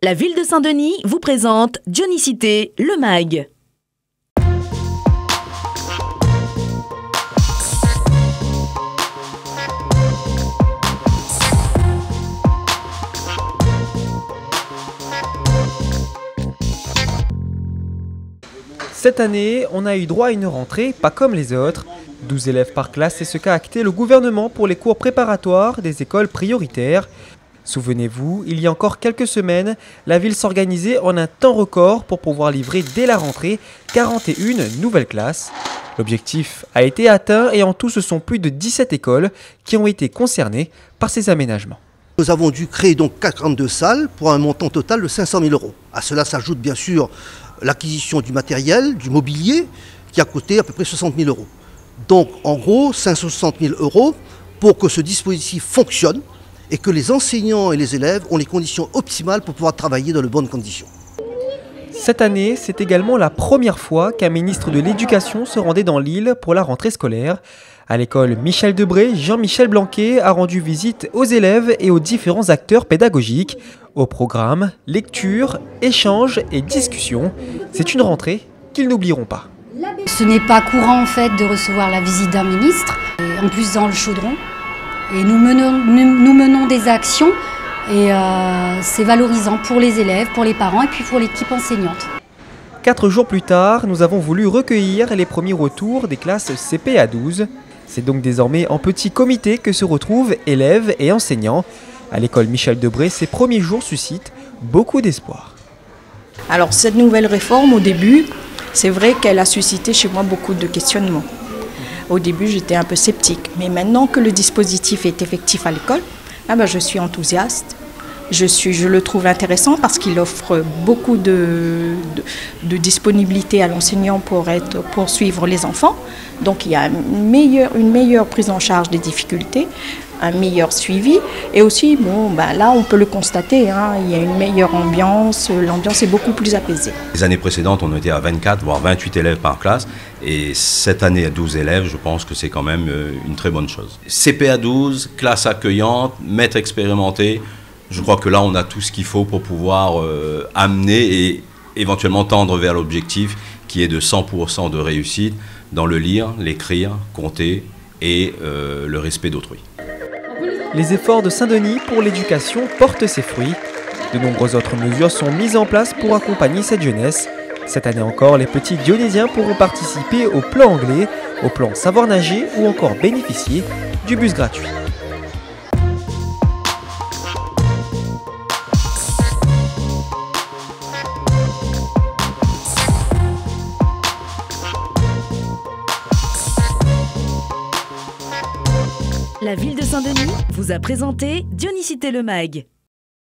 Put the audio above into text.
La ville de Saint-Denis vous présente Dionicité, le MAG. Cette année, on a eu droit à une rentrée pas comme les autres. 12 élèves par classe, c'est ce qu'a acté le gouvernement pour les cours préparatoires des écoles prioritaires. Souvenez-vous, il y a encore quelques semaines, la ville s'organisait en un temps record pour pouvoir livrer dès la rentrée 41 nouvelles classes. L'objectif a été atteint et en tout ce sont plus de 17 écoles qui ont été concernées par ces aménagements. Nous avons dû créer donc 42 salles pour un montant total de 500 000 €. À cela s'ajoute bien sûr l'acquisition du matériel, du mobilier, qui a coûté à peu près 60 000 €. Donc en gros 560 000 € pour que ce dispositif fonctionne et que les enseignants et les élèves ont les conditions optimales pour pouvoir travailler dans de bonnes conditions. Cette année, c'est également la première fois qu'un ministre de l'Éducation se rendait dans l'île pour la rentrée scolaire. À l'école Michel Debré, Jean-Michel Blanquet a rendu visite aux élèves et aux différents acteurs pédagogiques. Au programme, lecture, échanges et discussions. C'est une rentrée qu'ils n'oublieront pas. Ce n'est pas courant en fait de recevoir la visite d'un ministre, et en plus dans le chaudron. Et nous menons des actions et c'est valorisant pour les élèves, pour les parents et puis pour l'équipe enseignante. 4 jours plus tard, nous avons voulu recueillir les premiers retours des classes CP à 12. C'est donc désormais en petit comité que se retrouvent élèves et enseignants. À l'école Michel Debré, ces premiers jours suscitent beaucoup d'espoir. Alors cette nouvelle réforme, au début, c'est vrai qu'elle a suscité chez moi beaucoup de questionnements. Au début, j'étais un peu sceptique, mais maintenant que le dispositif est effectif à l'école, je suis enthousiaste. Je le trouve intéressant parce qu'il offre beaucoup de disponibilité à l'enseignant pour suivre les enfants. Donc il y a une meilleure prise en charge des difficultés, un meilleur suivi. Et aussi, là on peut le constater, il y a une meilleure ambiance, l'ambiance est beaucoup plus apaisée. Les années précédentes, on était à 24, voire 28 élèves par classe. Et cette année, à 12 élèves, je pense que c'est quand même une très bonne chose. CP à 12, classe accueillante, maître expérimenté. Je crois que là, on a tout ce qu'il faut pour pouvoir amener et éventuellement tendre vers l'objectif qui est de 100% de réussite dans le lire, l'écrire, compter et le respect d'autrui. Les efforts de Saint-Denis pour l'éducation portent ses fruits. De nombreuses autres mesures sont mises en place pour accompagner cette jeunesse. Cette année encore, les petits Dionysiens pourront participer au plan anglais, au plan savoir nager ou encore bénéficier du bus gratuit. La ville de Saint-Denis vous a présenté Dionicité, le MAG.